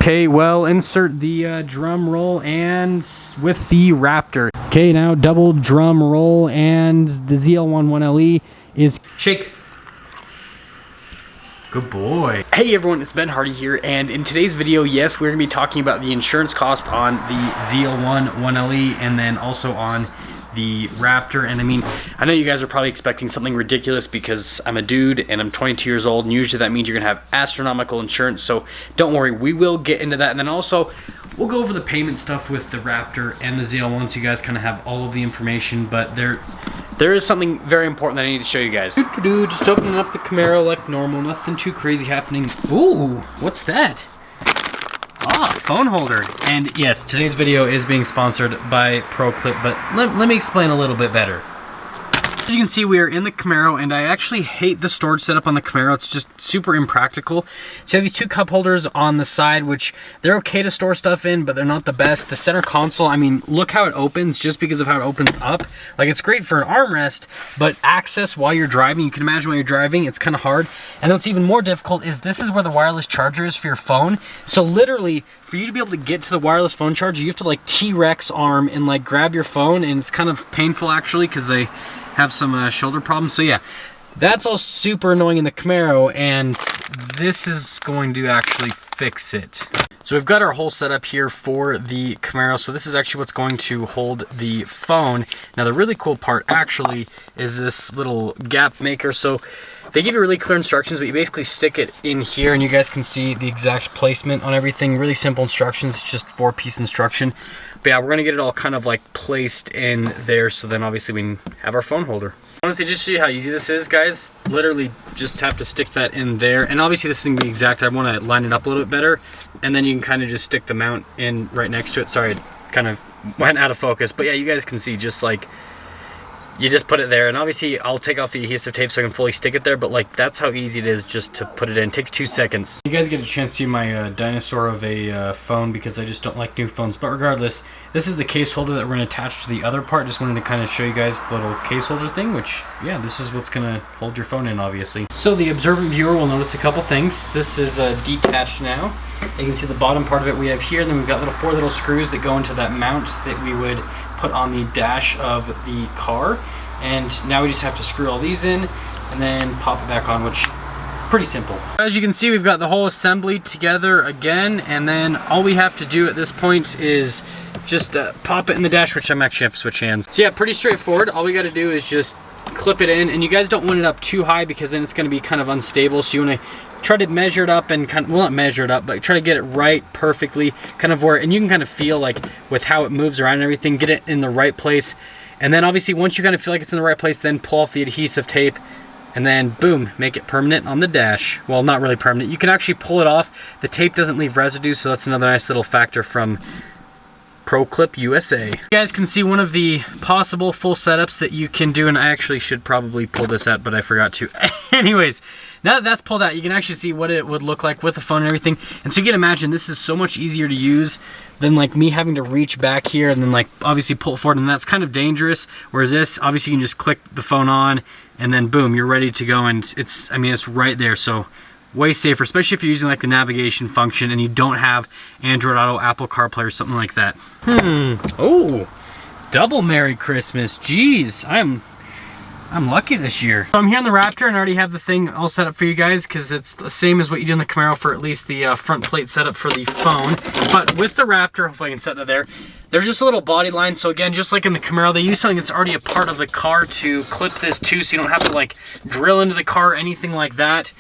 Okay, well, insert the drum roll and with the Raptor. Okay, now double drum roll and the ZL1 1LE is shake. Good boy. Hey everyone, it's Ben Hardy here, and in today's video, yes, we're gonna be talking about the insurance cost on the ZL1 1LE and then also on the Raptor. And I mean, I know you guys are probably expecting something ridiculous because I'm a dude and I'm 22 years old, and usually that means you're gonna have astronomical insurance, so don't worry, we will get into that. And then also we'll go over the payment stuff with the Raptor and the ZL1 so you guys kind of have all of the information. But there is something very important that I need to show you guys. Just opening up the Camaro like normal, nothing too crazy happening. Ooh, what's that? Ah, phone holder. And yes, today's video is being sponsored by ProClip, but let me explain a little bit better. As you can see, we are in the Camaro, and I actually hate the storage setup on the Camaro. It's just super impractical. So you have these two cup holders on the side, which they're okay to store stuff in, but they're not the best. The center console, I mean, look how it opens just because of how it opens up. Like, it's great for an armrest, but access while you're driving, you can imagine while you're driving, it's kind of hard. And what's even more difficult is this is where the wireless charger is for your phone. So literally, for you to be able to get to the wireless phone charger, you have to like T-Rex arm and like grab your phone, and it's kind of painful actually because they have some shoulder problems. So yeah, that's all super annoying in the Camaro, and this is going to actually fix it. So we've got our whole setup here for the Camaro. So this is actually what's going to hold the phone. Now the really cool part actually is this little gap maker. So they give you really clear instructions, but you basically stick it in here and you guys can see the exact placement on everything. Really simple instructions, it's just 4-piece instruction. But yeah, we're gonna get it all kind of like placed in there, so then obviously we can have our phone holder. Honestly, just to show you how easy this is, guys, literally just have to stick that in there. And obviously this isn't gonna be exact, I wanna line it up a little bit better. And then you can kind of just stick the mount in right next to it. Sorry, it kind of went out of focus. But yeah, you guys can see just like, you just put it there, and obviously I'll take off the adhesive tape so I can fully stick it there, but like that's how easy it is just to put it in. It takes 2 seconds. You guys get a chance to see my dinosaur of a phone because I just don't like new phones. But regardless, this is the case holder that we're going to attach to the other part. Just wanted to kind of show you guys the little case holder thing, which yeah, this is what's going to hold your phone in obviously. So the observant viewer will notice a couple things. This is detached now. You can see the bottom part of it we have here, and then we've got 4 little screws that go into that mount that we would put on the dash of the car. And now we just have to screw all these in and then pop it back on, which pretty simple. As you can see, we've got the whole assembly together again, and then all we have to do at this point is just pop it in the dash, which I'm actually have to switch hands. So yeah, pretty straightforward. All we got to do is just clip it in, and you guys don't want it up too high because then it's going to be kind of unstable. So you want to try to measure it up and kind of, well, not measure it up, but try to get it right perfectly, kind of where, and you can kind of feel like with how it moves around and everything, get it in the right place. And then obviously once you kind of feel like it's in the right place, then pull off the adhesive tape and then boom, make it permanent on the dash. Well, not really permanent. You can actually pull it off. The tape doesn't leave residue, so that's another nice little factor from ProClip USA. You guys can see one of the possible full setups that you can do, and I actually should probably pull this out, but I forgot to. Anyways, now that that's pulled out, you can actually see what it would look like with the phone and everything. And so you can imagine this is so much easier to use than like me having to reach back here and then like obviously pull it forward, and that's kind of dangerous. Whereas this, obviously you can just click the phone on and then boom, you're ready to go, and it's, I mean, it's right there. So way safer, especially if you're using like the navigation function and you don't have Android Auto, Apple CarPlay, or something like that. Oh, double Merry Christmas. Jeez, I'm lucky this year. So I'm here on the Raptor and I already have the thing all set up for you guys because it's the same as what you do in the Camaro for at least the front plate setup for the phone. But with the Raptor, hopefully I can set that there, there's just a little body line. So again, just like in the Camaro, they use something that's already a part of the car to clip this to, so you don't have to like drill into the car or anything like that.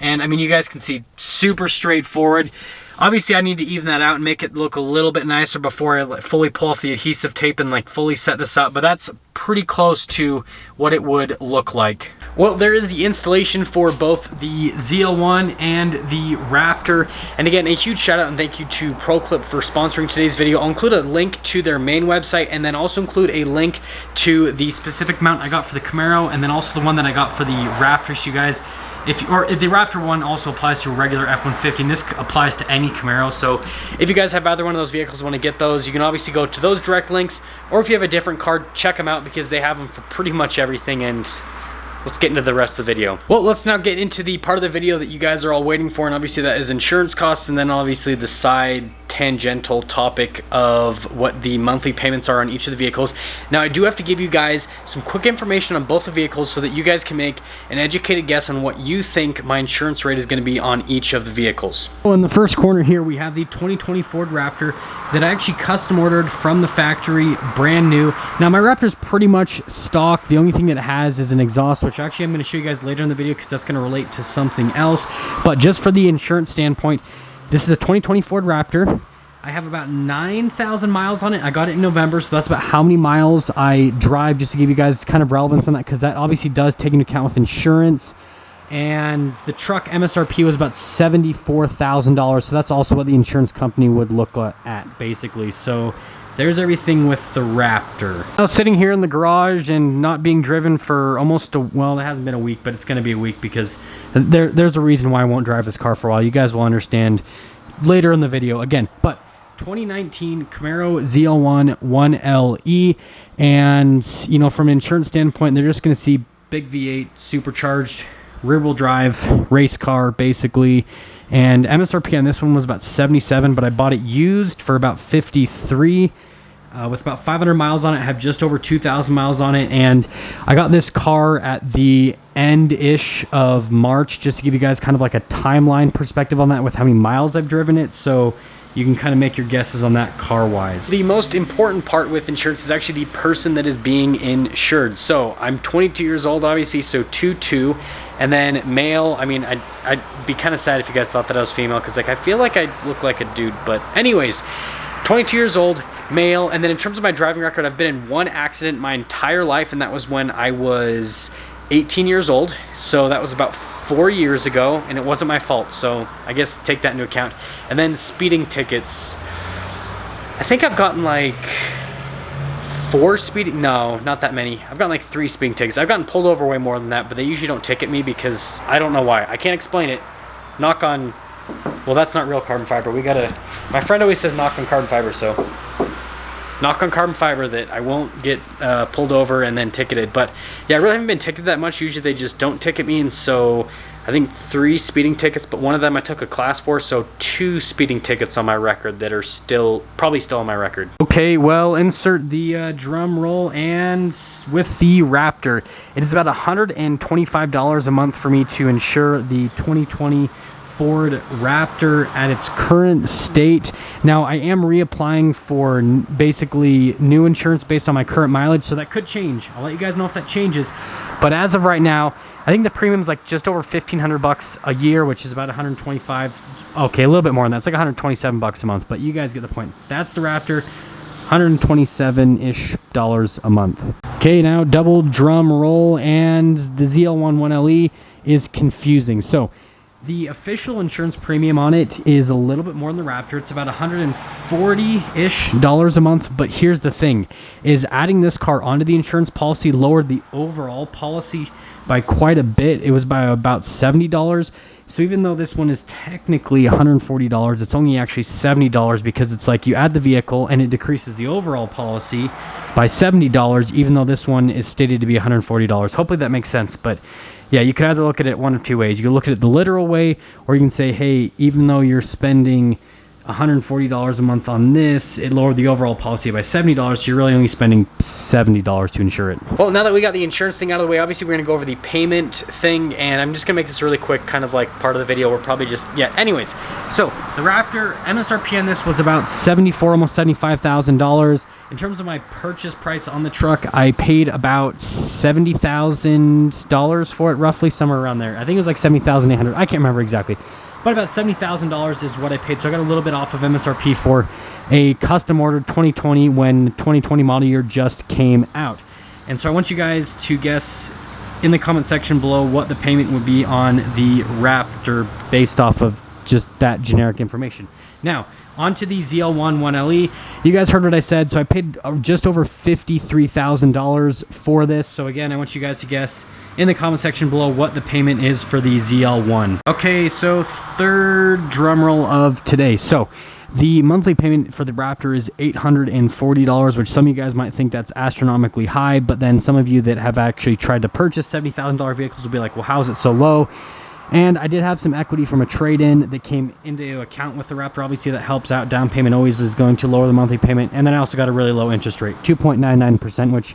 And I mean, you guys can see, super straightforward. Obviously I need to even that out and make it look a little bit nicer before I fully pull off the adhesive tape and like fully set this up, but that's pretty close to what it would look like. Well, there is the installation for both the ZL1 and the Raptor. And again, a huge shout out and thank you to ProClip for sponsoring today's video. I'll include a link to their main website and then also include a link to the specific mount I got for the Camaro and then also the one that I got for the Raptor, so you guys, if the Raptor one also applies to a regular F-150, and this applies to any Camaro. So if you guys have either one of those vehicles and want to get those, you can obviously go to those direct links, or if you have a different card, check them out because they have them for pretty much everything, and let's get into the rest of the video. Well, let's now get into the part of the video that you guys are all waiting for, and obviously that is insurance costs, and then obviously the side tangential topic of what the monthly payments are on each of the vehicles. Now, I do have to give you guys some quick information on both the vehicles so that you guys can make an educated guess on what you think my insurance rate is going to be on each of the vehicles. Well, in the first corner here, we have the 2020 Ford Raptor that I actually custom ordered from the factory, brand new. Now, my Raptor is pretty much stock. The only thing that it has is an exhaust, which actually I'm going to show you guys later in the video because that's going to relate to something else. But just for the insurance standpoint, this is a 2020 Ford Raptor. I have about 9,000 miles on it. I got it in November, so that's about how many miles I drive, just to give you guys kind of relevance on that, because that obviously does take into account with insurance. And the truck MSRP was about $74,000, so that's also what the insurance company would look at, basically. So there's everything with the Raptor. Now, sitting here in the garage and not being driven for almost well, it hasn't been a week, but it's going to be a week because there's a reason why I won't drive this car for a while. You guys will understand later in the video again. But 2019 Camaro ZL1 1LE, and you know, from an insurance standpoint, they're just going to see big V8 supercharged rear-wheel drive race car basically, and MSRP on this one was about 77, but I bought it used for about 53 with about 500 miles on it. I have just over 2,000 miles on it, and I got this car at the end-ish of March, just to give you guys kind of like a timeline perspective on that with how many miles I've driven it, so you can kind of make your guesses on that car-wise. The most important part with insurance is actually the person that is being insured. So I'm 22 years old, obviously, so 2'2", and then male. I mean, I'd be kind of sad if you guys thought that I was female, because like I feel like I look like a dude, but anyways, 22 years old, male. And then in terms of my driving record, I've been in one accident my entire life, and that was when I was 18 years old, so that was about 4 years ago, and it wasn't my fault, so I guess take that into account. And then speeding tickets, I think I've gotten like 4 speeding, no, not that many. I've gotten like 3 speeding tickets. I've gotten pulled over way more than that, but they usually don't ticket me because I don't know why. I can't explain it. Knock on, well, that's not real carbon fiber. We gotta, my friend always says knock on carbon fiber, so knock on carbon fiber that I won't get pulled over and then ticketed. But yeah, I really haven't been ticketed that much. Usually they just don't ticket me, and so I think 3 speeding tickets, but one of them I took a class for, so 2 speeding tickets on my record that are probably still on my record. Okay, well, insert the drum roll, and with the Raptor, it is about $125 a month for me to insure the 2020 Ford Raptor at its current state. Now, I am reapplying for basically new insurance based on my current mileage, so that could change. I'll let you guys know if that changes. But as of right now, I think the premium's like just over $1,500 a year, which is about 125. Okay, a little bit more than that. It's like 127 bucks a month, but you guys get the point. That's the Raptor, $127-ish a month. Okay, now double drum roll, and the ZL1 1LE is confusing. So the official insurance premium on it is a little bit more than the Raptor. It's about $140-ish a month, but here's the thing, is adding this car onto the insurance policy lowered the overall policy by quite a bit. It was by about $70. So even though this one is technically $140, it's only actually $70 because it's like you add the vehicle and it decreases the overall policy by $70, even though this one is stated to be $140. Hopefully that makes sense, but yeah, you can either look at it one of two ways. You can look at it the literal way, or you can say, hey, even though you're spending $140 a month on this, it lowered the overall policy by $70, so you're really only spending $70 to insure it. Well, now that we got the insurance thing out of the way, obviously we're going to go over the payment thing, and I'm just going to make this really quick, kind of like part of the video. We're probably just, yeah, anyways. So, the Raptor, MSRP on this was about $74,000, almost $75,000. In terms of my purchase price on the truck, I paid about $70,000 for it, roughly, somewhere around there. I think it was like $70,800. I can't remember exactly. But about $70,000 is what I paid, so I got a little bit off of MSRP for a custom ordered 2020 when the 2020 model year just came out. And so I want you guys to guess in the comment section below what the payment would be on the Raptor based off of just that generic information. Now, onto the ZL1 1LE. You guys heard what I said, so I paid just over $53,000 for this. So again, I want you guys to guess in the comment section below what the payment is for the ZL1. Okay, so third drum roll of today. So The monthly payment for the Raptor is $840, which some of you guys might think that's astronomically high, but then some of you that have actually tried to purchase $70,000 vehicles will be like, well, how is it so low? And I did have some equity from a trade-in that came into account with the Raptor. Obviously, that helps out. Down payment always is going to lower the monthly payment. And then I also got a really low interest rate, 2.99%, which,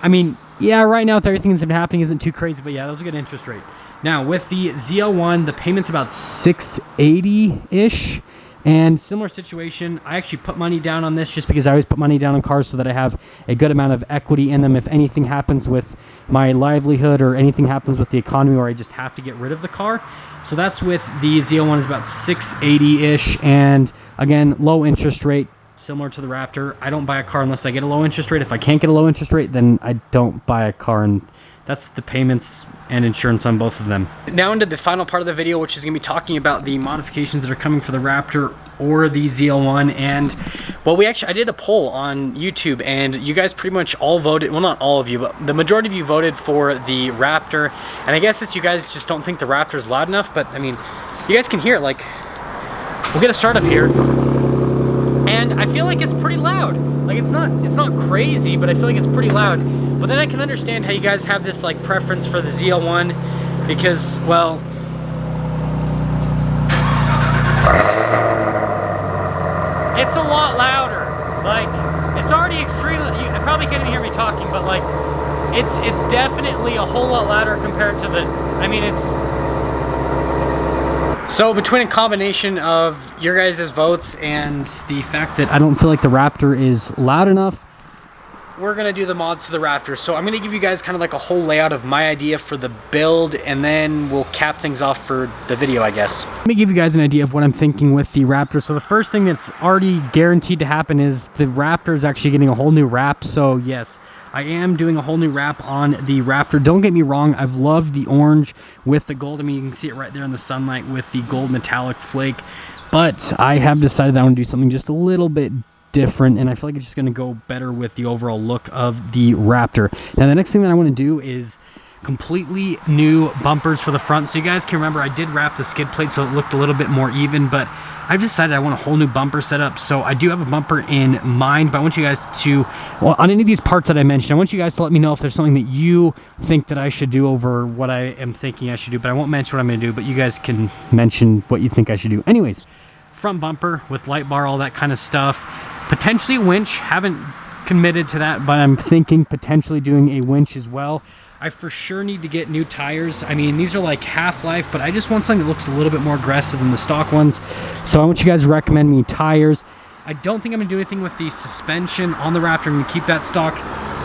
I mean, yeah, right now with everything that's been happening isn't too crazy, but yeah, that was a good interest rate. Now, with the ZL1, the payment's about $680-ish. And similar situation, I actually put money down on this just because I always put money down on cars so that I have a good amount of equity in them if anything happens with my livelihood or anything happens with the economy or I just have to get rid of the car. So that's with the ZL1 is about $680-ish, and again, low interest rate, similar to the Raptor. I don't buy a car unless I get a low interest rate. If I can't get a low interest rate, then I don't buy a car, and that's the payments and insurance on both of them. Now into the final part of the video, which is going to be talking about the modifications that are coming for the Raptor or the ZL1. And well, I did a poll on YouTube, and you guys pretty much all voted, well, not all of you, but the majority of you voted for the Raptor. And I guess it's you guys just don't think the Raptor is loud enough, but I mean, you guys can hear it. Like, we'll get a start up here, and I feel like it's pretty loud. Like, it's not crazy, but I feel like it's pretty loud. But then I can understand how you guys have this like preference for the ZL1 because, well, it's a lot louder. Like, it's already extremely, I probably can't even hear me talking, but like, it's definitely a whole lot louder compared to the, I mean, it's, so between a combination of your guys' votes and the fact that I don't feel like the Raptor is loud enough, we're going to do the mods to the Raptor. So I'm going to give you guys kind of like a whole layout of my idea for the build, and then we'll cap things off for the video, I guess. Let me give you guys an idea of what I'm thinking with the Raptor. So the first thing that's already guaranteed to happen is the Raptor is actually getting a whole new wrap. So yes, I am doing a whole new wrap on the Raptor. Don't get me wrong, I've loved the orange with the gold. I mean, you can see it right there in the sunlight with the gold metallic flake. But I have decided that I want to do something just a little bit different, and I feel like it's just going to go better with the overall look of the Raptor. Now, the next thing that I want to do is completely new bumpers for the front. So you guys can remember I did wrap the skid plate so it looked a little bit more even, but I've decided I want a whole new bumper setup. So I do have a bumper in mind, but I want you guys to, well, on any of these parts that I mentioned, I want you guys to let me know if there's something that you think that I should do over what I am thinking I should do, but I won't mention what I'm going to do, but you guys can mention what you think I should do. Anyways, front bumper with light bar, all that kind of stuff. Potentially a winch. Haven't committed to that, but I'm thinking potentially doing a winch as well. I for sure need to get new tires. I mean, these are like Half-Life, but I just want something that looks a little bit more aggressive than the stock ones. So I want you guys to recommend me tires. I don't think I'm going to do anything with the suspension on the Raptor. I'm going to keep that stock.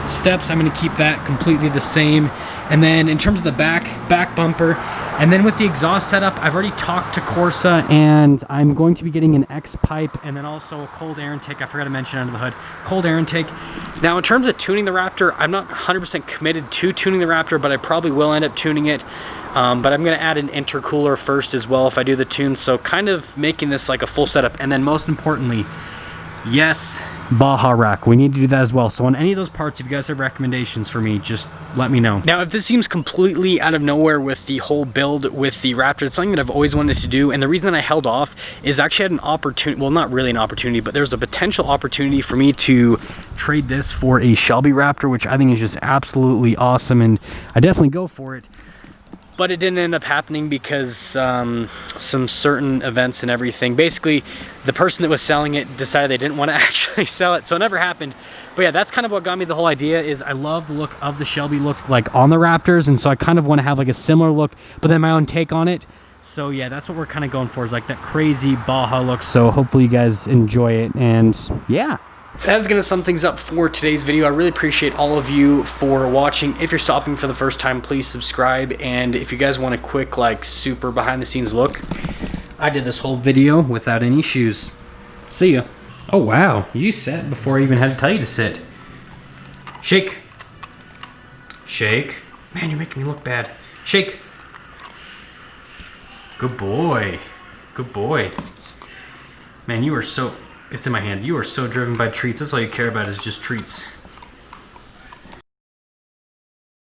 Steps, I'm going to keep that completely the same. And then in terms of the back bumper, and then with the exhaust setup, I've already talked to Corsa, and I'm going to be getting an X pipe and then also a cold air intake. I forgot to mention under the hood, cold air intake. Now in terms of tuning the Raptor, I'm not 100% committed to tuning the Raptor, but I probably will end up tuning it. But I'm going to add an intercooler first as well if I do the tune. So kind of making this like a full setup. And then most importantly, yes, Baja rack. We need to do that as well. So on any of those parts, if you guys have recommendations for me, just let me know. Now, if this seems completely out of nowhere with the whole build with the Raptor, it's something that I've always wanted to do. And the reason that I held off is I actually had an opportunity, well, not really an opportunity, but there's a potential opportunity for me to trade this for a Shelby Raptor, which I think is just absolutely awesome. And I definitely go for it. But it didn't end up happening because some certain events and everything. Basically, the person that was selling it decided they didn't want to actually sell it, so it never happened. But yeah, that's kind of what got me the whole idea. Is I love the look of the Shelby look like on the Raptors, and so I kind of want to have like a similar look, but then my own take on it. So yeah, that's what we're kind of going for, is like that crazy Baja look. So hopefully you guys enjoy it, and yeah. That's going to sum things up for today's video. I really appreciate all of you for watching. If you're stopping for the first time, please subscribe. And if you guys want a quick, like, super behind the scenes look, I did this whole video without any shoes. See ya. Oh, wow. You sat before I even had to tell you to sit. Shake. Shake. Man, you're making me look bad. Shake. Good boy. Good boy. Man, you are so... It's in my hand. You are so driven by treats. That's all you care about is just treats.